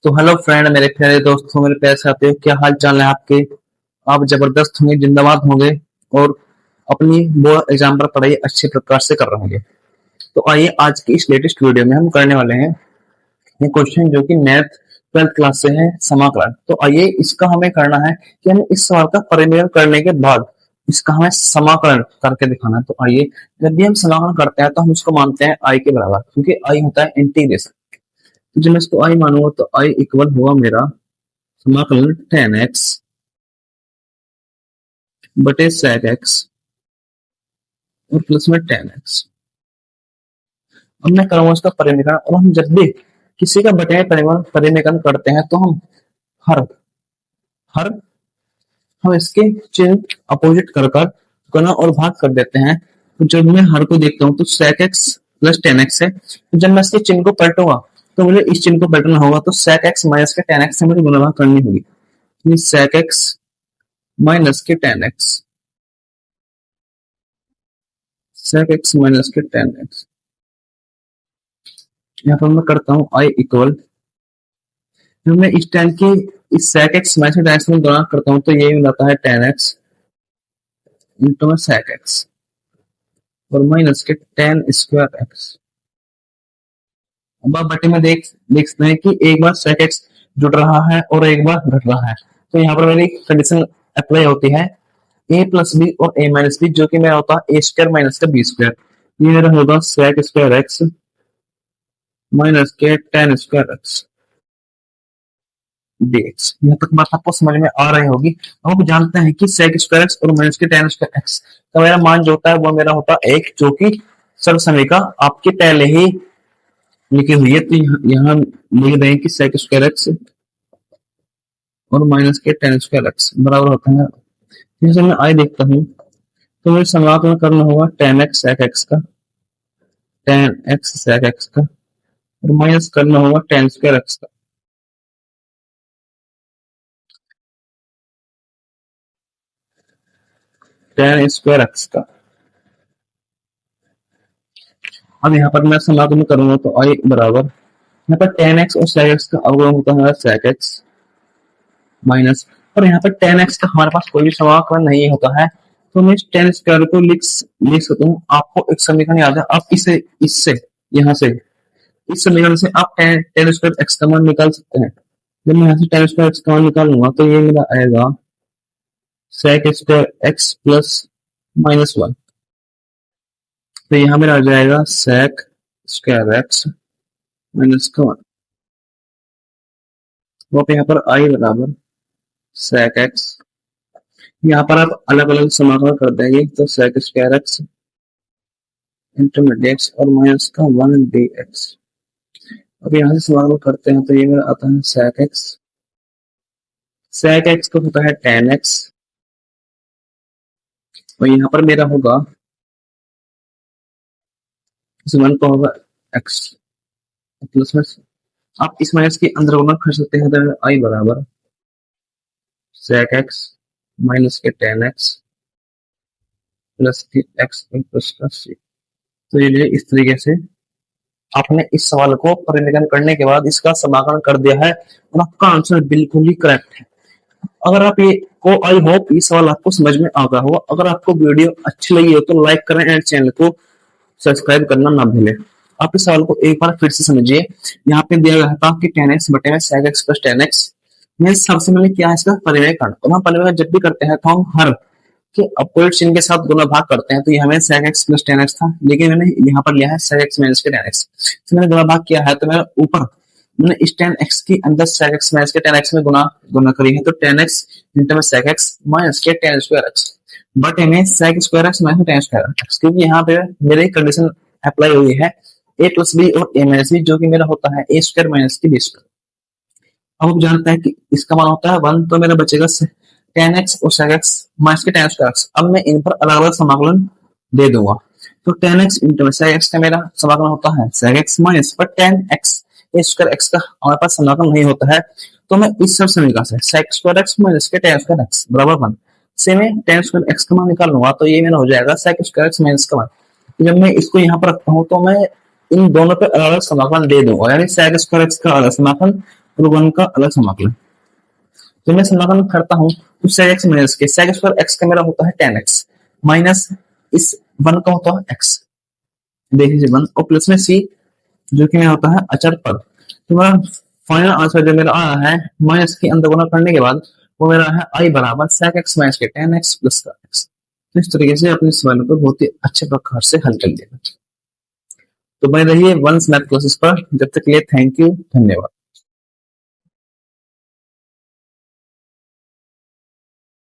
तो hello friend, मेरे प्यारे दोस्तों, मेरे प्यारे साथियों, क्या हाल चाल है आपके। आप जबरदस्त होंगे, जिंदाबाद होंगे और अपनी बोर्ड एग्जाम पर पढ़ाई अच्छे प्रकार से कर रहे होंगे। तो आइए आज की इस लेटेस्ट वीडियो में हम करने वाले हैं ये क्वेश्चन जो कि मैथ 12th क्लास से है, समाकलन। तो आइए इसका हमें करना है कि हमें इस सवाल का परिमेय करने के बाद इसका हमें समाकलन करके दिखाना है। तो आइए, जब भी हम समाकलन करते हैं तो हम इसको मानते हैं आई के बराबर, क्योंकि आई होता है इंटीग्रेशन। तो जब मैं इसको आई मानूंगा तो आई इक्वल होगा मेरा समाकलन 10x बटे sec x और प्लस में 10x। अब मैं करूंगा इसका परिमेयकरण, और हम जब भी किसी का बटे परिमेयकरण करते हैं तो हम हर हर हम इसके चिन्ह अपोजिट कर कर गुणा और भाग कर देते हैं। तो जब मैं हर को देखता हूँ तो sec x प्लस 10x है। तो जब मैं इसके चिन्ह को पलटूंगा तो मुझे इस चिन्ह को पलटना होगा, तो sec x माइनस के 10x से मुझे गुणा भाग करनी होगी। sec x माइनस के 10x, sec x माइनस के 10x। यहाँ पर मैं करता हूँ आई इक्वल, मैं इस 10 की इस sec x माइनस के 10x में गुणा करता हूँ तो ये मिलता है 10x इंटू में sec x और माइनस के 10 स्क्वायर x। अब आप बटे में देख सकते हैं कि एक बार sec x जुड़ रहा है और एक बार घट रहा है। तो यहाँ पर मेरी कंडीशन अप्लाई होती है a प्लस बी और a माइनस बी, जो कि मेरा होता है a स्क्वायर माइनस का b स्क्वायर। ये मेरा होगा sec स्क्वायर x माइनस के 10 स्क्वायर x dx। यहाँ तक बात आपको समझ में आ रही होगी। अब आप जानते हैं कि sec स्क्वायर x और माइनस के 10 स्क्वायर x का मेरा मान जो होता है वो मेरा होता है 1, जो कि सर्व समीकरण आपके पहले ही लिखी हुई है। तो यहाँ लिख दें कि sec स्क्वायर x और माइनस के 10 स्क्वायर x बराबर होता है। जैसे मैं आई देखता हूँ तो मुझे समाकलन करना होगा 10x sec x का, 10x sec x का, और माइनस करना होगा 10 स्क्वायर x का। टेन स्क्वायर एक्स का। अब यहाँ पर मैं समाकलन करूंगा तो आई बराबर, यहाँ पर 10x और sec x का अवकलन होता है sec x माइनस, और यहाँ पर 10x का हमारे पास कोई भी समाकलन नहीं होता है, तो मैं 10 स्क्वायर को लिख सकता हूँ। आपको एक समीकरण याद है, आप इसे इससे यहाँ से इस समीकरण से आप 10 स्क्वायर x का मान निकाल सकते हैं। जब मैं यहाँ से 10 स्क्वायर x का मान निकालूंगा तो ये मेरा आएगा sec square x plus minus 1। तो यहाँ मेरा आ जाएगा sec स्क्वायर x माइनस का 1। वो यहाँ पर आई बराबर sec x, यहाँ पर आप अलग अलग समाकलन कर देंगे तो sec स्क्वायर x इंटू में dx और माइनस का 1 dx। अब यहाँ से समाकलन करते हैं तो ये मेरा आता है sec x को होता है 10x, और यहाँ पर मेरा होगा इस 1 को होगा x प्लस में आप इस माइनस के अंदर गुणा कर सकते हैं। तो आई बराबर sec x माइनस के 10x प्लस के x प्लस का c। तो ये इस तरीके से आपने इस सवाल को परिमेयकरण करने के बाद इसका समाकलन कर दिया है और आपका आंसर बिल्कुल ही करेक्ट है। अगर आप ये को आई होप ये सवाल आपको समझ में आ गया होगा। अगर आपको वीडियो अच्छी लगी हो तो लाइक करें एंड चैनल को सब्सक्राइब करना ना भूलें। आप इस सवाल को एक बार फिर से समझिए। यहाँ पे दिया गया था कि 10x बटे में sec x प्लस 10x, ये सबसे पहले क्या है इसका परिमेयकरण। और हम परिमेयकरण जब भी करते हैं तो हम हर के अपोजिट चिन्ह के साथ गुणा भाग करते हैं। तो ये हमें sec x प्लस 10x था, लेकिन मैंने यहाँ पर लिया है sec x माइनस के 10x। तो मैंने गुणा भाग किया है तो मैं ऊपर मैंने इस 10x के अंदर sec x माइनस के 10x में गुणा करी है। तो 10x इंटू में sec x माइनस के 10 स्क्वायर x बटे में sec square x minus 10 square x, क्योंकि यहाँ पे मेरी कंडीशन अप्लाई हुई है a प्लस बी और a माइनस बी, जो कि मेरा होता है a स्क्वायर माइनस के b स्क्वायर। अब हम जानते हैं कि इसका मान होता है 1, तो मेरा बचेगा 10x और sec x माइनस के 10 स्क्वायर x। अब मैं इन पर अलग अलग समाकलन दे दूंगा। तो 10x इंटू में sec x का मेरा समाकलन होता है sec x माइनस पर 10x a स्क्वायर x का हमारे पास समाकलन नहीं होता है, तो मैं इस सब समीकरण से sec स्क्वायर x माइनस के 10 स्क्वायर x बराबर 1 से मैं 10 स्क्वायर x का मान निकाल लूंगा। तो ये मेरा हो जाएगा sec स्क्वायर x माइनस का 1। जब मैं इसको यहाँ पर रखता हूँ तो मैं इन दोनों पे अलग अलग समाकलन दे दूंगा, यानी sec स्क्वायर x का अलग समाकलन और 1 का अलग समाकलन। तो मैं समाकलन करता हूँ तो sec x माइनस के sec x पर x का मेरा होता है tan x माइनस इस 1 का होता है x, देख लीजिए 1 और प्लस में c जो कि मेरा होता है अचर पद। तो मेरा फाइनल आंसर जो मेरा आया है माइनस के अंदर गुणा करने के बाद वो मेरा है i बराबर sec x माइनस के tan x प्लस का x। तो इस तरीके से अपने सवालों को बहुत ही अच्छे प्रकार से हल कर लिया। तो बने रहिए वंस मैथ क्लासेस पर, जब तक के लिए थैंक यू, धन्यवाद।